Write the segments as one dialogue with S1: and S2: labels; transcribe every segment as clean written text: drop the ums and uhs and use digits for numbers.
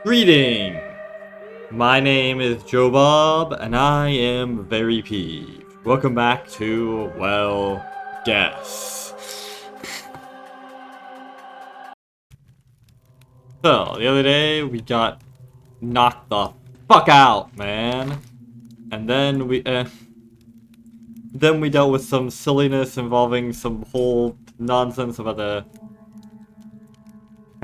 S1: Greeting! My name is Joe Bob, and I am very peeved. Welcome back to, well, guess. So, the other day, we got knocked the fuck out, man. And then we dealt with some silliness involving some whole nonsense about the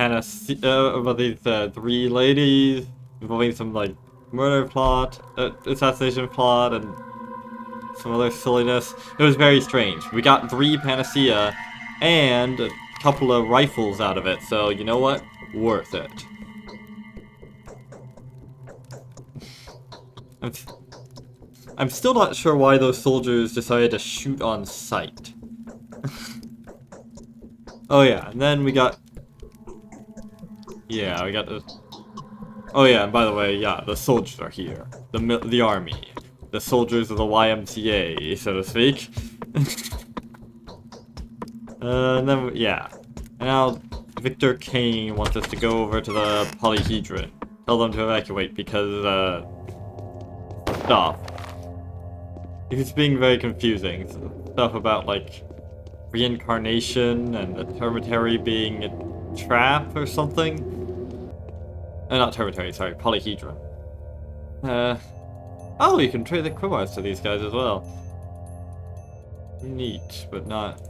S1: about these three ladies, involving some, like, murder plot, assassination plot, and some other silliness. It was very strange. We got 3 Panacea and a couple of rifles out of it, so you know what? Worth it. I'm, I'm still not sure why those soldiers decided to shoot on sight. Oh yeah, and then we got... Yeah, we got the... Oh yeah, and by the way, yeah, the soldiers are here. The army. The soldiers of the YMCA, so to speak. And then, yeah. And now, Victor Kane wants us to go over to the polyhedron. Tell them to evacuate because, stuff. He's being very confusing. Stuff about, like, reincarnation and the termitary being a trap or something. Not termitary, sorry, polyhedron. Oh, you can trade the crowbars to these guys as well. Neat, but not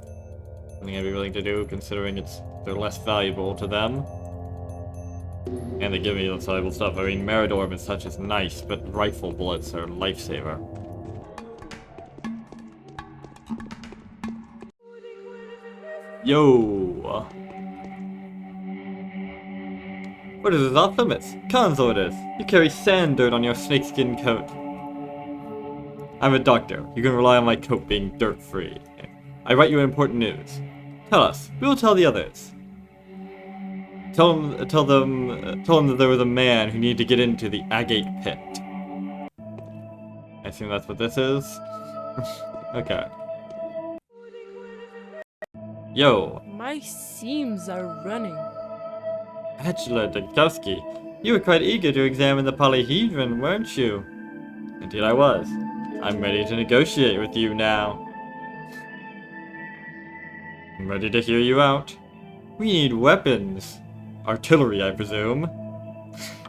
S1: something I'd be willing to do, considering they're less valuable to them. And they give me less valuable stuff. I mean, Meridorm and such is nice, but rifle bullets are a lifesaver. Yo! What is this off limits? Khan's orders! You carry sand dirt on your snakeskin coat. I'm a doctor. You can rely on my coat being dirt-free. I write you important news. Tell us. We will tell the others. Tell them that there was a man who needed to get into the agate pit. I assume that's what this is. Okay. Yo.
S2: My seams are running.
S1: Bachelor Degowski, you were quite eager to examine the polyhedron, weren't you? Indeed I was. I'm ready to negotiate with you now. I'm ready to hear you out. We need weapons. Artillery, I presume.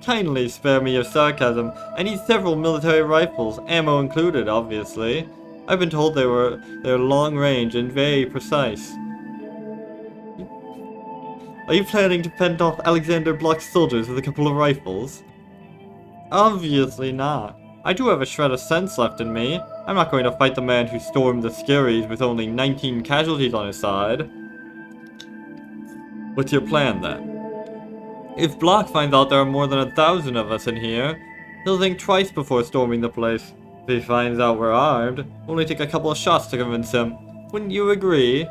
S1: Kindly spare me your sarcasm. I need several military rifles, ammo included, obviously. I've been told they're long range and very precise. Are you planning to fend off Alexander Block's soldiers with a couple of rifles? Obviously not. I do have a shred of sense left in me. I'm not going to fight the man who stormed the Skerries with only 19 casualties on his side. What's your plan, then? If Block finds out there are more than 1,000 of us in here, he'll think twice before storming the place. If he finds out we're armed, only take a couple of shots to convince him. Wouldn't you agree?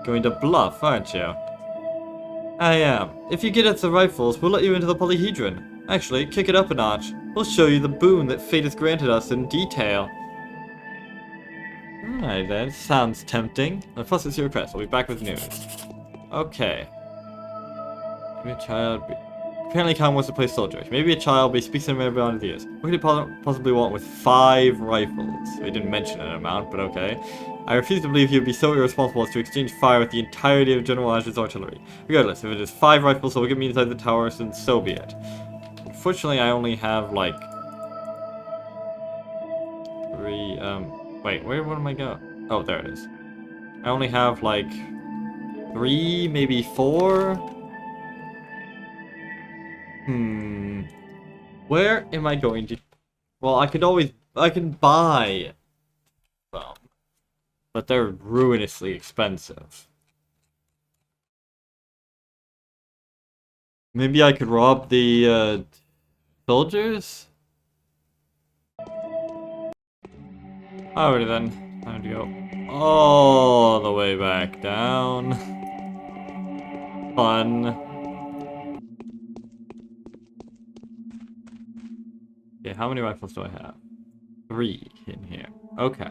S1: Going to bluff, aren't you? I am. If you get us the rifles, we'll let you into the polyhedron. Actually, kick it up a notch. We'll show you the boon that fate has granted us in detail. Alright then, sounds tempting. Plus it's your request, I'll be back with news. Okay. Maybe a child... Apparently Khan wants to play soldier. Maybe a child, but he speaks in beyond his ears. What could he possibly want with 5 rifles? They didn't mention an amount, but okay. I refuse to believe he would be so irresponsible as to exchange fire with the entirety of General Ash's artillery. Regardless, if it is 5 rifles that will get me inside the tower, then so be it. Unfortunately, I only have, like... 3, Wait, where am I going? Oh, there it is. I only have, like... 3, maybe 4? Where am I going to... Well, I can buy them. But they're ruinously expensive. Maybe I could rob the, soldiers? Alrighty then. Time to go all the way back down. Fun. Okay, how many rifles do I have? 3 in here. Okay.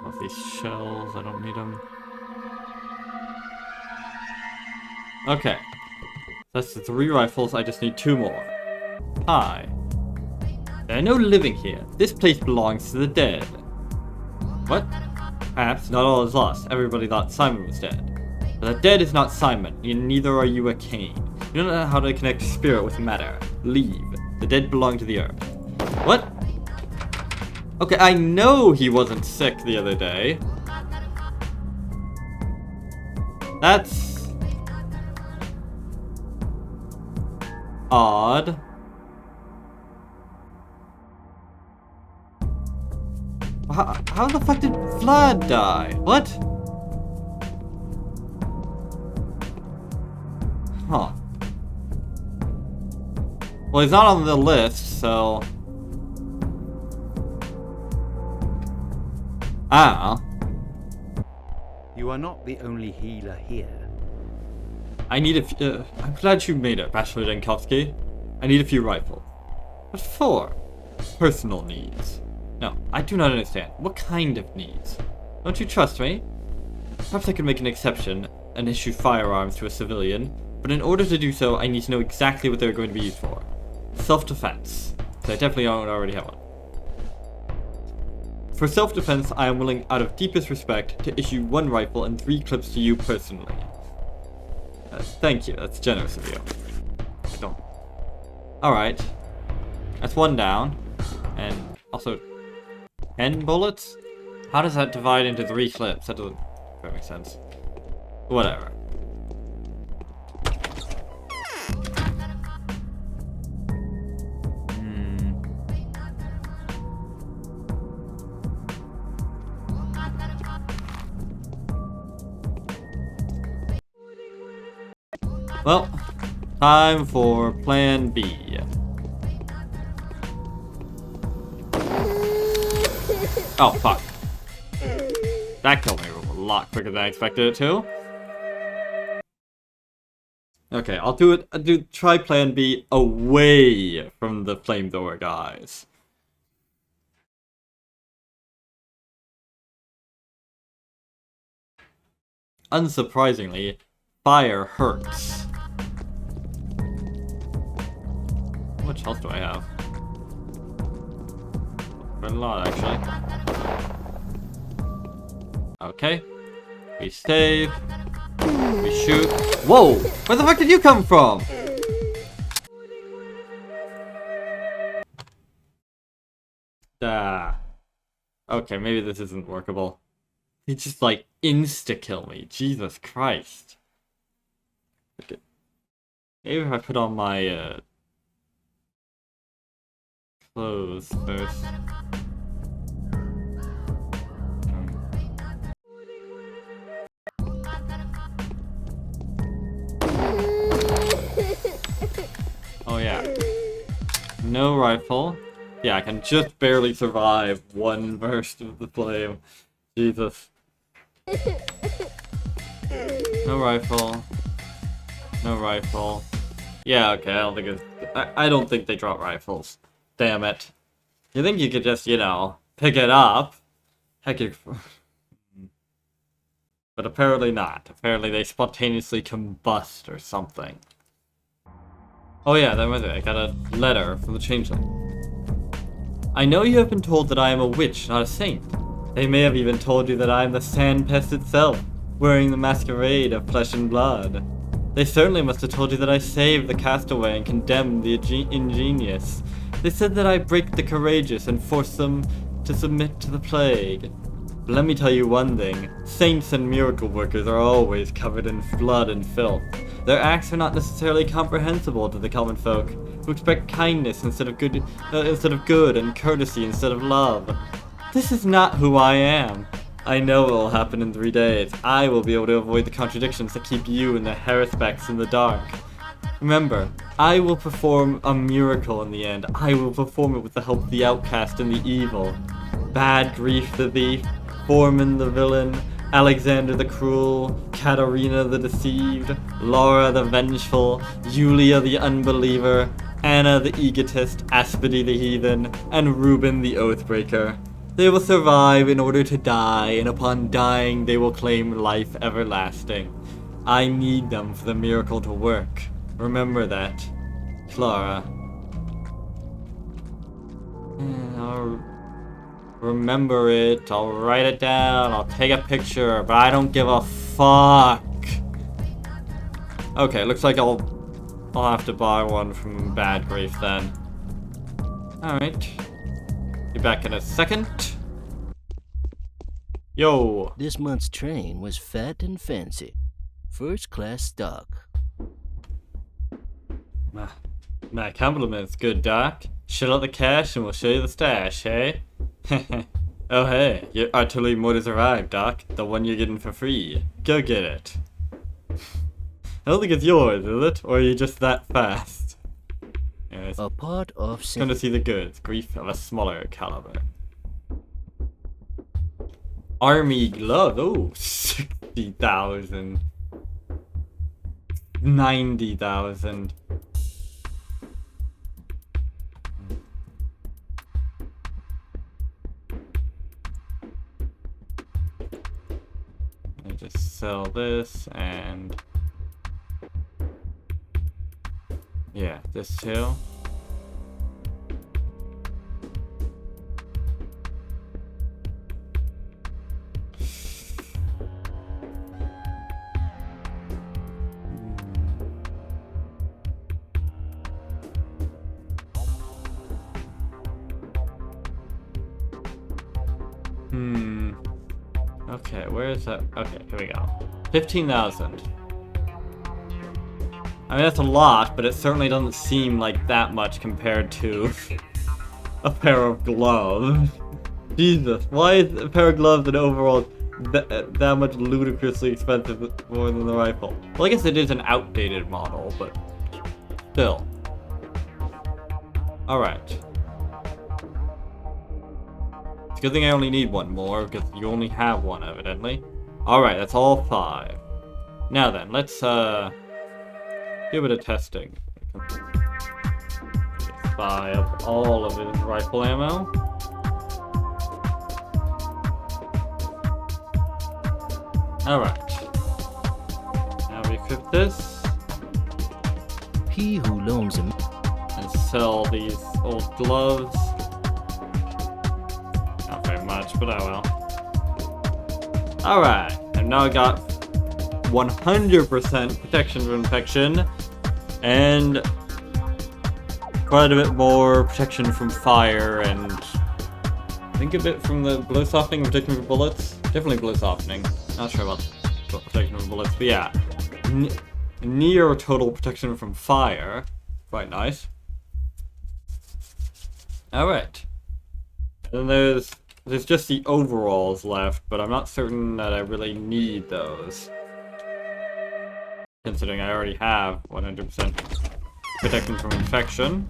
S1: Off these shells, I don't need them. Okay. That's the 3 rifles, I just need 2 more. Hi. There are no living here. This place belongs to the dead. What? Perhaps not all is lost. Everybody thought Simon was dead. But the dead is not Simon, and neither are you a Cain. You don't know how to connect spirit with matter. Leave. The dead belong to the earth. What? Okay, I know he wasn't sick the other day. That's odd. How the fuck did Vlad die? What? Huh. Well, he's not on the list, so... I don't know.
S3: You are not the only healer here.
S1: I need a few... I'm glad you made it, Bachelor Denkovsky. I need a few rifles. What for? Personal needs. No, I do not understand. What kind of needs? Don't you trust me? Perhaps I could make an exception and issue firearms to a civilian, but in order to do so, I need to know exactly what they're going to be used for. Self-defense. Because I definitely don't already have one. For self-defense, I am willing, out of deepest respect, to issue 1 rifle and 3 clips to you personally. Thank you, that's generous of you. I don't... Alright. That's 1 down. And also... 10 bullets? How does that divide into 3 clips? That doesn't make sense. Whatever. Well, time for plan B. Oh, fuck. That killed me a lot quicker than I expected it to. Okay, I'll try plan B away from the flamethrower guys. Unsurprisingly, fire hurts. How much health do I have? Quite a lot, actually. Okay. We save. We shoot. Whoa! Where the fuck did you come from? Okay, maybe this isn't workable. He just, like, insta-kill me. Jesus Christ. Okay. Maybe if I put on my, clothes first. Oh yeah. No rifle. Yeah, I can just barely survive 1 burst of the flame. Jesus. No rifle. No rifle. Yeah, okay, I don't think it's... I don't think they drop rifles. Damn it. You think you could just, you know, pick it up? Heck, you... But apparently not. Apparently they spontaneously combust or something. Oh yeah, that was it. I got a letter from the Changeling. I know you have been told that I am a witch, not a saint. They may have even told you that I am the sand pest itself, wearing the masquerade of flesh and blood. They certainly must have told you that I saved the castaway and condemned the ingenious. They said that I break the courageous and force them to submit to the plague. But let me tell you one thing. Saints and miracle workers are always covered in blood and filth. Their acts are not necessarily comprehensible to the common folk, who expect kindness instead of good and courtesy instead of love. This is not who I am. I know what will happen in 3 days. I will be able to avoid the contradictions that keep you and the Harrisbecks in the dark. Remember, I will perform a miracle in the end. I will perform it with the help of the outcast and the evil. Bad Grief the thief, Foreman the villain, Alexander the cruel, Katarina the deceived, Laura the vengeful, Julia the unbeliever, Anna the egotist, Aspedy the heathen, and Reuben the oathbreaker. They will survive in order to die, and upon dying, they will claim life everlasting. I need them for the miracle to work. Remember that, Clara. I'll remember it. I'll write it down. I'll take a picture, but I don't give a fuck. Okay, looks like I'll have to buy one from Bad Grief then. Alright. Be back in a second. Yo.
S4: This month's train was fat and fancy. First class stock.
S1: My compliments, good doc. Shell out the cash and we'll show you the stash, hey? Oh hey, your artillery mortar's arrived, doc. The one you're getting for free. Go get it. I don't think it's yours, is it? Or are you just that fast? Anyways,
S4: A part of
S1: come to see the goods. Grief of a smaller caliber. Army glove. Oh, 60,000. 90,000. Let me just sell this and yeah, this too. Okay, where is that? Okay, here we go. 15,000. I mean, that's a lot, but it certainly doesn't seem like that much compared to a pair of gloves. Jesus, why is a pair of gloves and overall that much ludicrously expensive more than the rifle? Well, I guess it is an outdated model, but still. Alright. It's a good thing I only need one more, because you only have one, evidently. Alright, that's all 5. Now then, let's, do a bit of testing. Let's buy up all of his rifle ammo. Alright. Now we equip this.
S4: He who loans him.
S1: And sell these old gloves. Not very much, but oh well. Alright, I've now got 100% protection from infection, and quite a bit more protection from fire, and I think a bit from the blow softening and protection from bullets. Definitely blow softening. Not sure about protection from bullets, but yeah. Near total protection from fire. Quite nice. Alright. And then there's just the overalls left, but I'm not certain that I really need those. Considering I already have 100% protection from infection.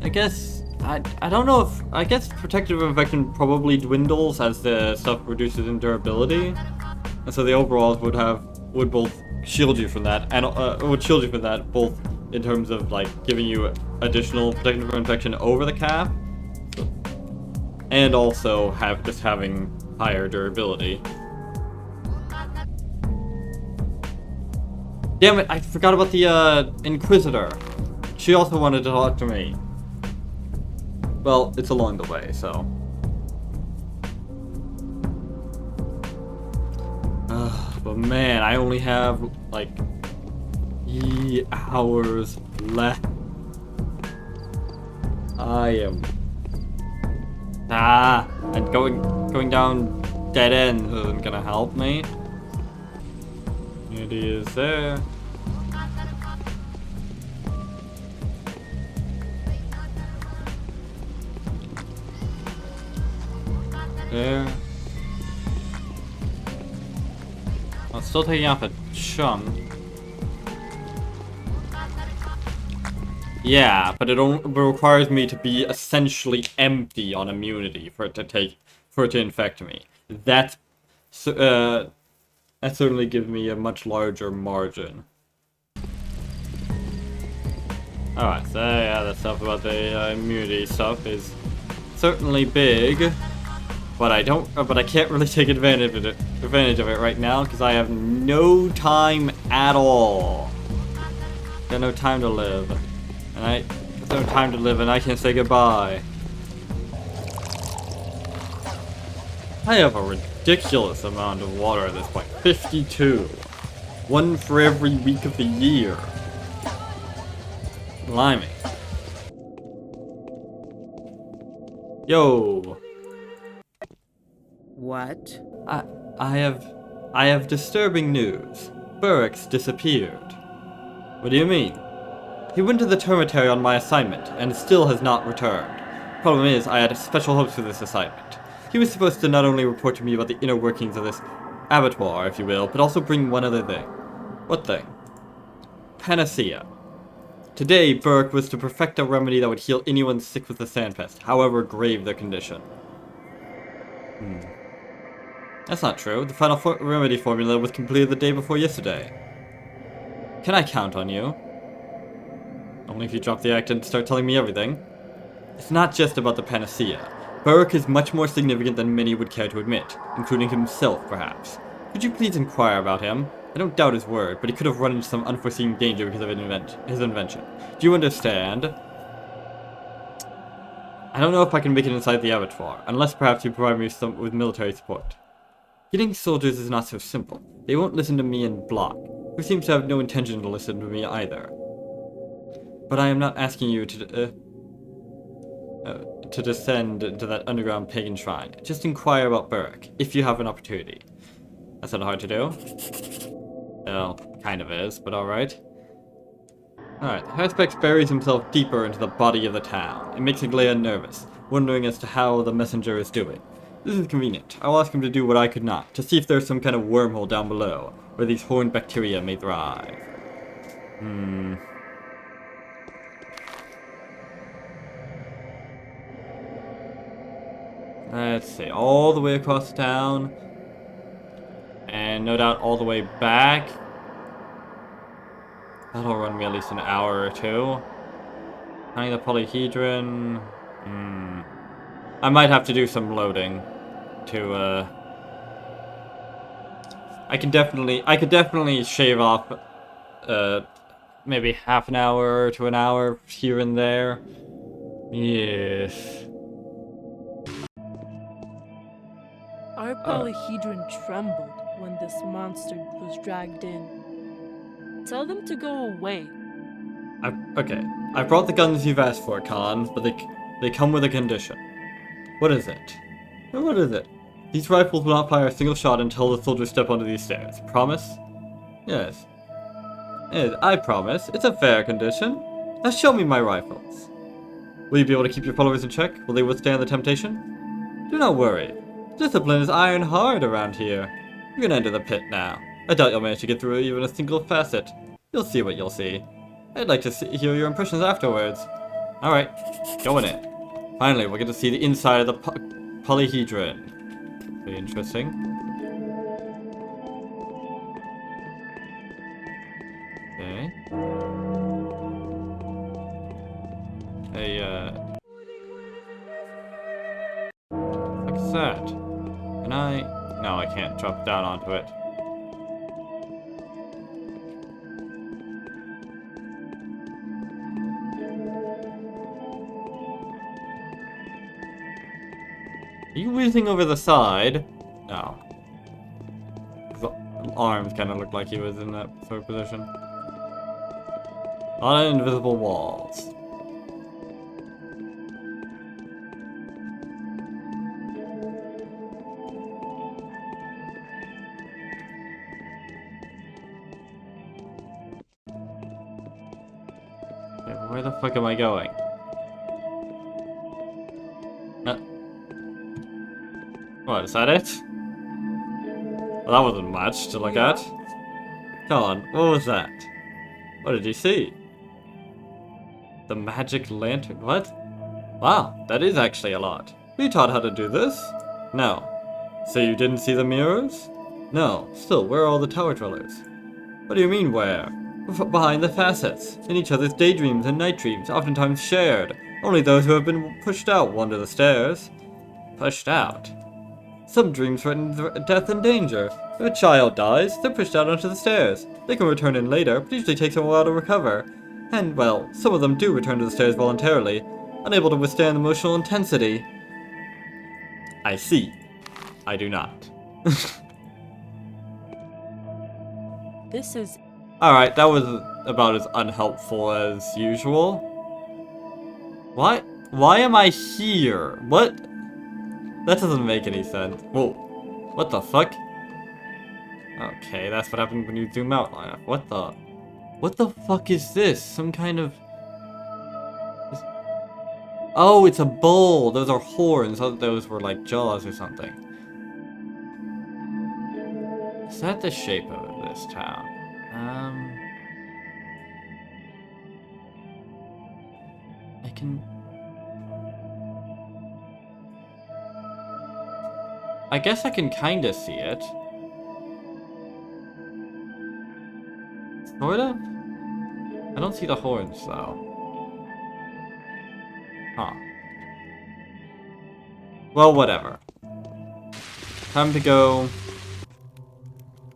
S1: I guess, I don't know if, I guess protective infection probably dwindles as the stuff reduces in durability. And so the overalls would both shield you from that, and would shield you from that both in terms of like giving you additional protection from infection over the cap, and also having higher durability. Damn it, I forgot about the Inquisitor. She also wanted to talk to me. Well, it's along the way, so. But man, I only have like hours left. I am and going down dead ends isn't gonna help me. It is there. There. I'm still taking off a chunk. Yeah, but it requires me to be essentially empty on immunity for it to infect me. That certainly gives me a much larger margin. Alright, so yeah, the stuff about the immunity stuff is certainly big. But I can't really take advantage of it right now because I have no time at all. Got no time to live, and there's no time to live, and I can't say goodbye. I have a ridiculous amount of water at this point. 52. One for every week of the year. Blimey. Yo.
S3: What?
S1: I have disturbing news. Burke's disappeared. What do you mean? He went to the termitary on my assignment, and still has not returned. Problem is, I had special hopes for this assignment. He was supposed to not only report to me about the inner workings of this abattoir, if you will, but also bring one other thing. What thing? Panacea. Today, Burke was to perfect a remedy that would heal anyone sick with the sandpest, however grave their condition. That's not true. The final remedy formula was completed the day before yesterday. Can I count on you? Only if you drop the act and start telling me everything. It's not just about the panacea. Burke is much more significant than many would care to admit, including himself, perhaps. Could you please inquire about him? I don't doubt his word, but he could have run into some unforeseen danger because of his invention. Do you understand? I don't know if I can make it inside the abattoir, unless perhaps you provide me with military support. Getting soldiers is not so simple. They won't listen to me and block, who seems to have no intention to listen to me either. But I am not asking you to descend to that underground pagan shrine. Just inquire about Burke, if you have an opportunity. That's not hard to do. Well, kind of is, but alright. Alright, the Hespex buries himself deeper into the body of the town. It makes Aglaya nervous, wondering as to how the messenger is doing. This is convenient. I will ask him to do what I could not, to see if there's some kind of wormhole down below, where these horned bacteria may thrive. Let's see, all the way across town. And no doubt all the way back. That'll run me at least an hour or two. Finding the polyhedron. I might have to do some loading to I could definitely shave off maybe half an hour to an hour here and there. Yes.
S2: Our polyhedron trembled when this monster was dragged in. Tell them to go away.
S1: Okay. I brought the guns you've asked for, Khan, but they come with a condition. What is it? What is it? These rifles will not fire a single shot until the soldiers step onto these stairs. Promise? Yes. Yes, I promise. It's a fair condition. Now show me my rifles. Will you be able to keep your followers in check? Will they withstand the temptation? Do not worry. Discipline is iron hard around here. You're gonna enter the pit now. I doubt you'll manage to get through even a single facet. You'll see what you'll see. I'd like to hear your impressions afterwards. Alright, going in. Finally, we'll get to see the inside of the polyhedron. Pretty interesting. Okay. What's that? Can I? No, I can't drop down onto it. Are you whizzing over the side? No. His arms kind of looked like he was in that sort of position. A lot of invisible walls. Okay, where the fuck am I going? What, is that it? Well, that wasn't much to look at. Come on, what was that? What did you see? The magic lantern? What? Wow, that is actually a lot. Were you taught how to do this? No. So you didn't see the mirrors? No. Still, where are all the tower dwellers? What do you mean, where? Behind the facets, in each other's daydreams and night dreams, oftentimes shared. Only those who have been pushed out wander the stairs. Pushed out? Some dreams threaten death and danger. If a child dies, they're pushed out onto the stairs. They can return in later, but it usually takes them a while to recover. And, well, some of them do return to the stairs voluntarily, unable to withstand the emotional intensity. I see. I do not.
S2: This is
S1: Alright, that was about as unhelpful as usual. What? Why am I here? What? That doesn't make any sense. Whoa. What the fuck? Okay, that's what happens when you zoom out. What the? What the fuck is this? Some kind of... Oh, it's a bull! Those are horns. I thought those were like jaws or something. Is that the shape of this town? I can... I guess I can kinda see it. Sort of? I don't see the horns, though. Huh. Well, whatever. Time to go...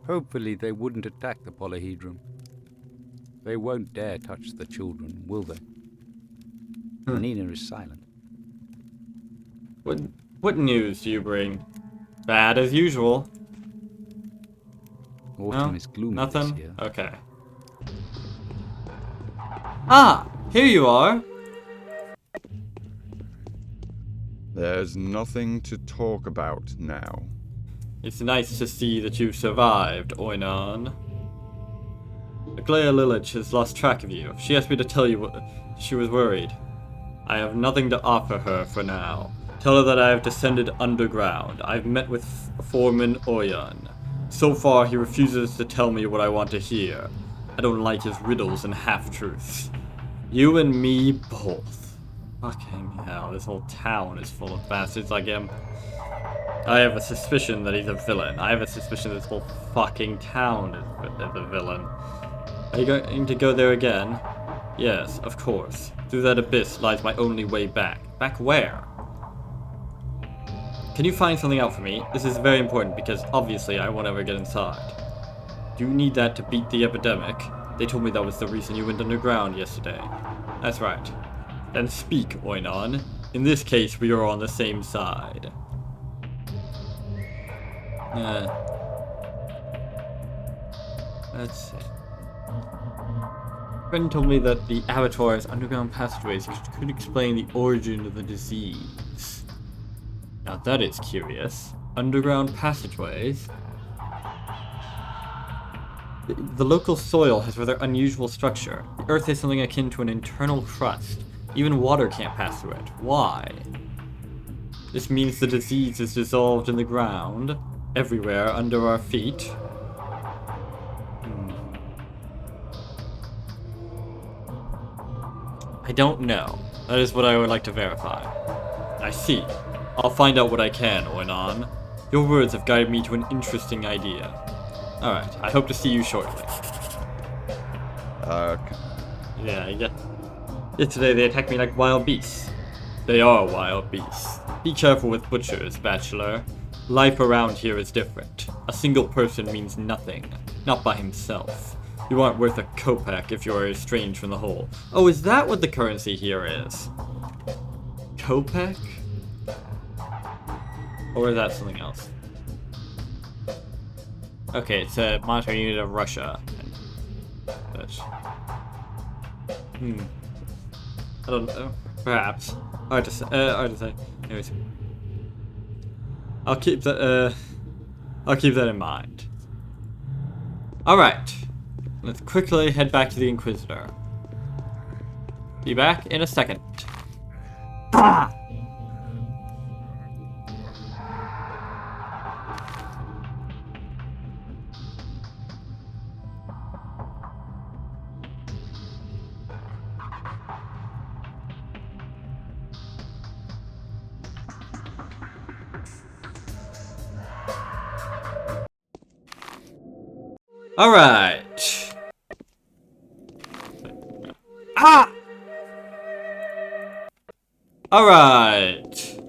S3: Hopefully they wouldn't attack the polyhedron. They won't dare touch the children, will they? Nina is silent.
S1: What news do you bring? Bad as usual.
S3: Autumn
S1: No?
S3: is gloomy
S1: Nothing?
S3: this year.
S1: Okay. Ah! Here you are!
S5: There's nothing to talk about now.
S1: It's nice to see that you've survived, Oinon. Aglaya Lilich has lost track of you. She asked me to tell you what she was worried. I have nothing to offer her for now. Tell her that I have descended underground. I've met with Foreman Oyan. So far, he refuses to tell me what I want to hear. I don't like his riddles and half-truths. You and me both. Fucking hell, this whole town is full of bastards like him. I have a suspicion that he's a villain. I have a suspicion this whole fucking town is a villain. Are you going to go there again? Yes, of course. Through that abyss lies my only way back. Back where? Can you find something out for me? This is very important because obviously I won't ever get inside. Do you need that to beat the epidemic? They told me that was the reason you went underground yesterday. That's right. Then speak, Oinon. In this case, we are on the same side. Let's see. Friend told me that the abattoir's underground passageways could explain the origin of the disease. Now that is curious. Underground passageways? The local soil has rather unusual structure. The earth is something akin to an internal crust. Even water can't pass through it. Why? This means the disease is dissolved in the ground, everywhere under our feet. I don't know. That is what I would like to verify. I see. I'll find out what I can, Oinon. Your words have guided me to an interesting idea. Alright, I hope to see you shortly.
S5: Okay.
S1: Yeah. Yesterday they attacked me like wild beasts. They are wild beasts. Be careful with butchers, bachelor. Life around here is different. A single person means nothing. Not by himself. You aren't worth a kopeck if you are estranged from the whole. Oh, is that what the currency here is? Kopeck? Or is that something else? Okay, it's a monetary unit of Russia. I don't know. Perhaps. Hard to say. Anyways. I'll keep that in mind. Alright. Let's quickly head back to the Inquisitor. Be back in a second. Alright. Ah! Alright.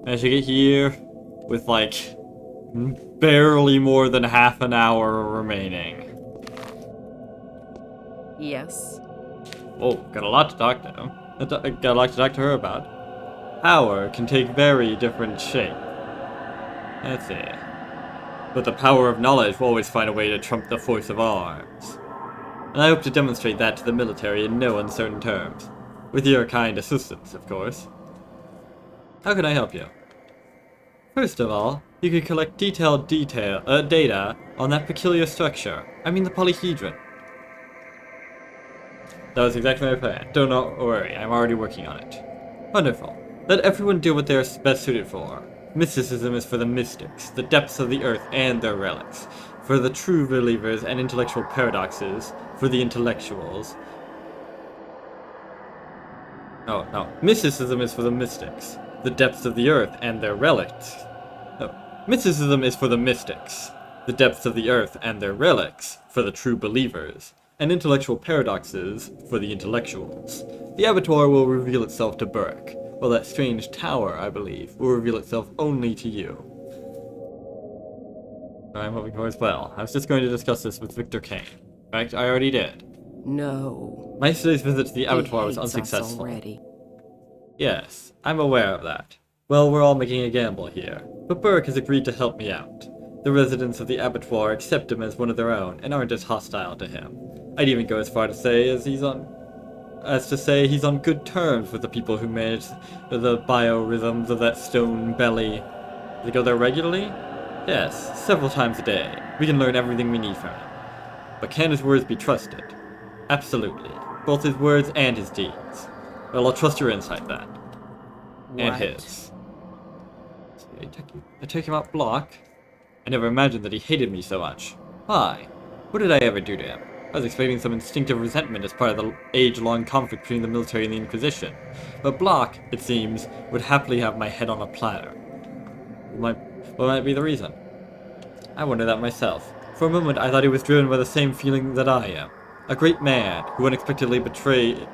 S1: Managed to get here with like Barely more than half an hour remaining.
S6: Yes.
S1: Oh, got a lot to talk to him. Got a lot to talk to her about. Power can take very different shape. Let's see. But the power of knowledge will always find a way to trump the force of arms. And I hope to demonstrate that to the military in no uncertain terms. With your kind assistance, of course. How can I help you? First of all, you can collect detailed data on that peculiar structure. I mean the polyhedron. That was exactly my plan. Don't worry, I'm already working on it. Wonderful. Let everyone do what they are best suited for. Mysticism is for the mystics, the depths of the earth and their relics. For the true believers and intellectual paradoxes, for the intellectuals. Oh, no. Mysticism is for the mystics, the depths of the earth and their relics. No. Mysticism is for the mystics, the depths of the earth and their relics, for the true believers, and intellectual paradoxes for the intellectuals. The abattoir will reveal itself to Burke, while that strange tower, I believe, will reveal itself only to you. I'm hoping for as well. I was just going to discuss this with Victor Kane. In fact, I already did.
S6: No.
S1: My yesterday's visit to the abattoir was
S6: He hates us
S1: unsuccessful.
S6: already.
S1: Yes, I'm aware of that. Well, we're all making a gamble here, but Burke has agreed to help me out. The residents of the abattoir accept him as one of their own and aren't as hostile to him. I'd even go as far to say he's on good terms with the people who manage the biorhythms of that stone belly. They go there regularly? Yes, several times a day. We can learn everything we need from him. But can his words be trusted? Absolutely. Both his words and his deeds. Well, I'll trust your insight then. And
S6: What?
S1: his. I take him out block. I never imagined that he hated me so much. Why? What did I ever do to him? I was expecting some instinctive resentment as part of the age-long conflict between the military and the Inquisition. But Block, it seems, would happily have my head on a platter. What might be the reason? I wonder that myself. For a moment I thought he was driven by the same feeling that I am. A great man who unexpectedly betrayed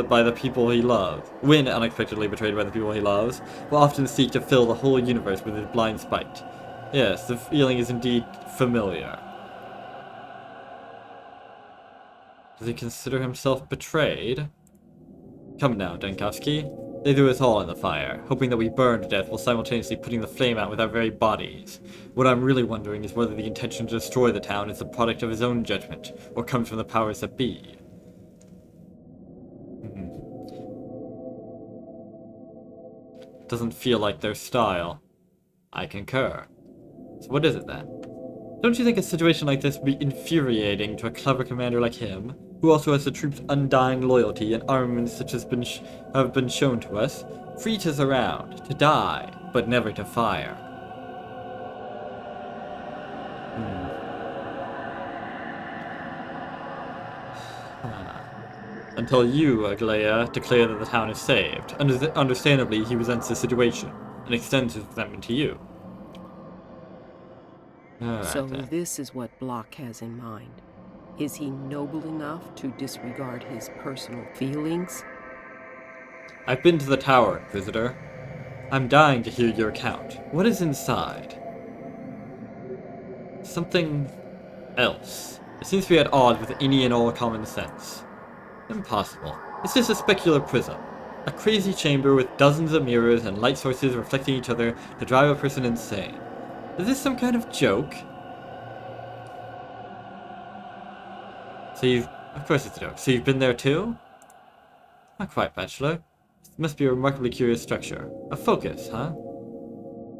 S1: by the people he loves, when unexpectedly betrayed by the people he loves, will often seek to fill the whole universe with his blind spite. Yes, the feeling is indeed familiar. Does he consider himself betrayed? Come now, Denkowski. They threw us all in the fire, hoping that we burn to death while simultaneously putting the flame out with our very bodies. What I'm really wondering is whether the intention to destroy the town is the product of his own judgment, or comes from the powers that be. Doesn't feel like their style. I concur. So what is it then? Don't you think a situation like this would be infuriating to a clever commander like him, who also has the troops' undying loyalty and armaments such as have been shown to us, free to surround, to die, but never to fire? Until you, Aglaya, declare that the town is saved. Understandably, he resents the situation, and extends his resentment to you.
S6: So
S1: Alright,
S6: this is what Block has in mind. Is he noble enough to disregard his personal feelings?
S1: I've been to the tower, Inquisitor. I'm dying to hear your account. What is inside? Something else. It seems to be at odds with any and all common sense. Impossible. It's just a specular prism. A crazy chamber with dozens of mirrors and light sources reflecting each other to drive a person insane. Is this some kind of joke? Of course it's a joke. So you've been there too? Not quite, Bachelor. It must be a remarkably curious structure. A focus, huh?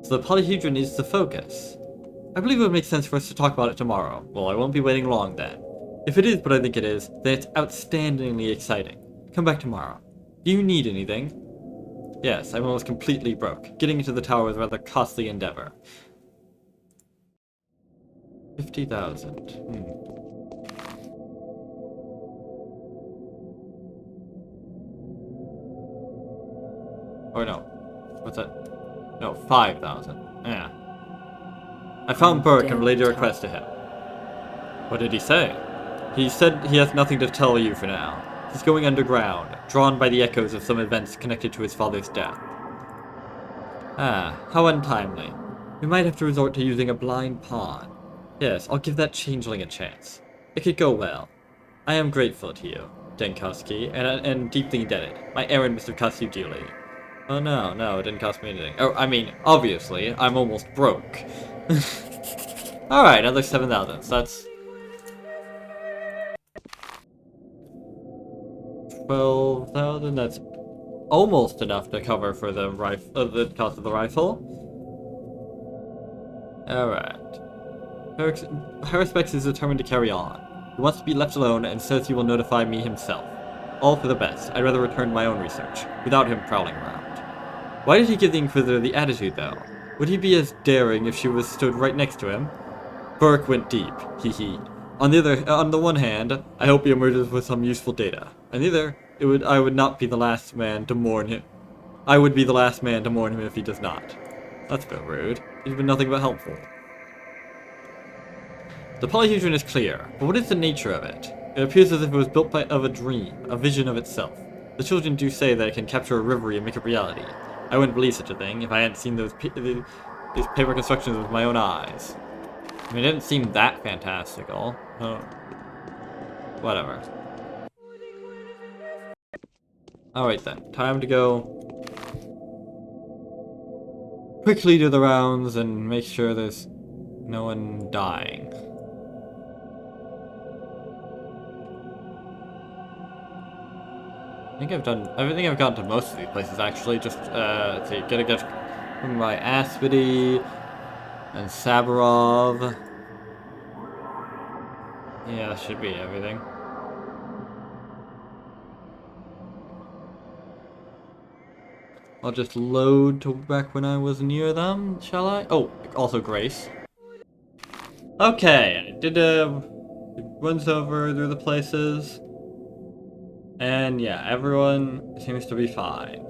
S1: So the polyhedron is the focus. I believe it would make sense for us to talk about it tomorrow. Well, I won't be waiting long then. If it is what I think it is, then it's outstandingly exciting. Come back tomorrow. Do you need anything? Yes, I'm almost completely broke. Getting into the tower was a rather costly endeavor. 50,000. Or no. What's that? No, 5,000. Yeah. I found Burke and relayed your request to him. What did he say? He said he has nothing to tell you for now. He's going underground, drawn by the echoes of some events connected to his father's death. Ah, how untimely. We might have to resort to using a blind pawn. Yes, I'll give that changeling a chance. It could go well. I am grateful to you, Denkowski, and deeply indebted. My errand must have cost you dearly. Oh no, it didn't cost me anything. Oh, I mean, obviously, I'm almost broke. Alright, another 7,000, so that's 12,000, that's almost enough to cover for the the cost of the rifle. Alright. Harrispex is determined to carry on. He wants to be left alone and says he will notify me himself. All for the best. I'd rather return to my own research, without him prowling around. Why did he give the Inquisitor the attitude, though? Would he be as daring if she was stood right next to him? Burke went deep, hee. On the one hand, I hope he emerges with some useful data. On the other, I would not be the last man to mourn him. I would be the last man to mourn him if he does not. That's a bit rude. He's been nothing but helpful. The polyhedron is clear, but what is the nature of it? It appears as if it was built of a dream, a vision of itself. The children do say that it can capture a reverie and make it reality. I wouldn't believe such a thing if I hadn't seen these paper constructions with my own eyes. I mean, it didn't seem that fantastical. Oh. Whatever. Alright then, time to go quickly do the rounds and make sure there's no one dying. I think I've gotten to most of these places actually. Just let's see, gotta get my Aspity and Sabarov. Yeah, that should be everything. I'll just load to back when I was near them, shall I? Oh, also Grace. Okay, I did runs over through the places. And yeah, everyone seems to be fine.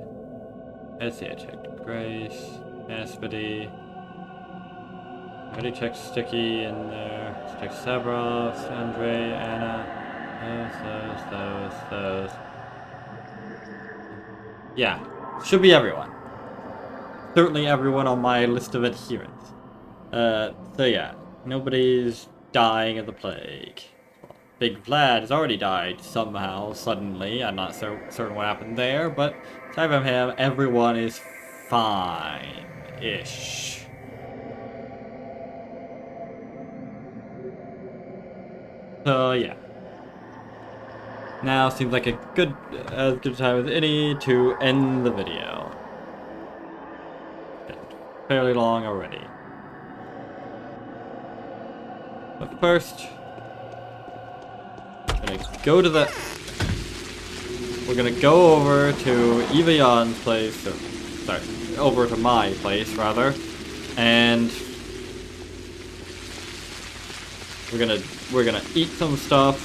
S1: Let's see, I checked Grace, Aspity. I already checked Sticky in there. Let's check Sabrov, Andre, Anna. Those. Yeah, should be everyone. Certainly everyone on my list of adherents. So yeah, nobody's dying of the plague. Big Vlad has already died somehow, suddenly. I'm not so certain what happened there, but aside from him, everyone is fine-ish. So yeah. Now seems like a good time as any to end the video. It's fairly long already. But first, we're gonna go over to Eva Jan's place, or sorry, over to my place rather, and we're gonna eat some stuff,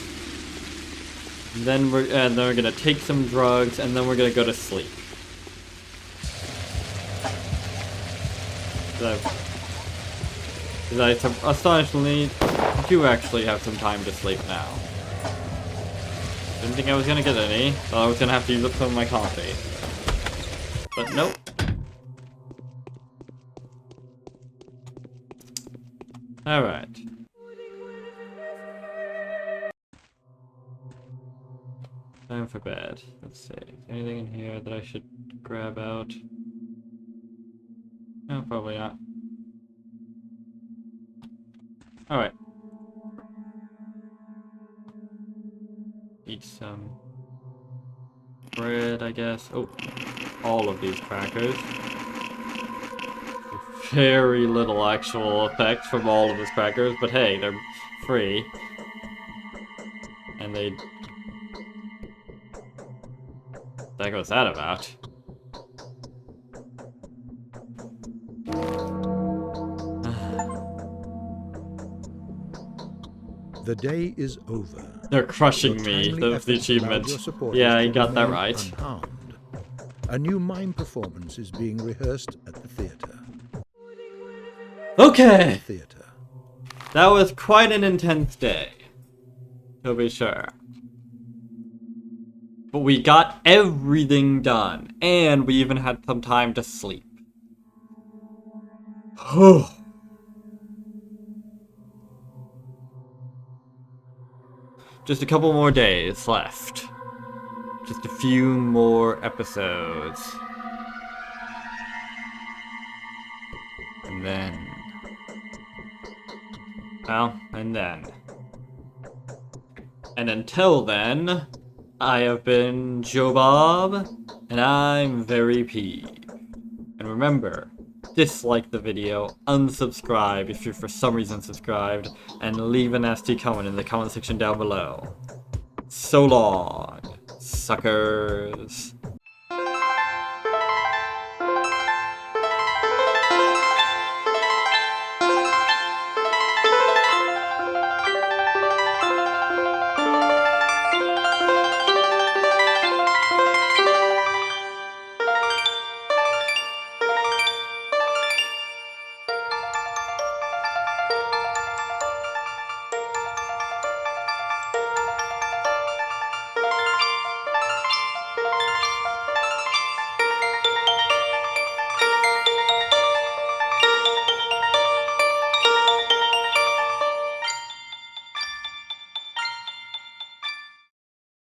S1: then we're gonna take some drugs, and then we're gonna go to sleep. Because I astonishingly do actually have some time to sleep now. Didn't think I was gonna get any. Thought I was gonna have to use up some of my coffee. But nope. Alright. Time for bed. Let's see. Is there anything in here that I should grab out? No, probably not. Alright. Eat some bread, I guess. Oh, all of these crackers. Very little actual effect from all of these crackers, but hey, they're free. And they... That goes that about.
S7: The day is over.
S1: They're crushing me, the achievement. Yeah, you got that right.
S7: Unharmed. A new mime performance is being rehearsed at the theater.
S1: Okay!
S7: Theater.
S1: That was quite an intense day, to be sure. But we got everything done, and we even had some time to sleep. Just a couple more days left. Just a few more episodes. And then... well, and then... and until then, I have been Joe Bob, and I'm very peeved. And remember, dislike the video, unsubscribe if you're for some reason subscribed, and leave a nasty comment in the comment section down below. So long, suckers.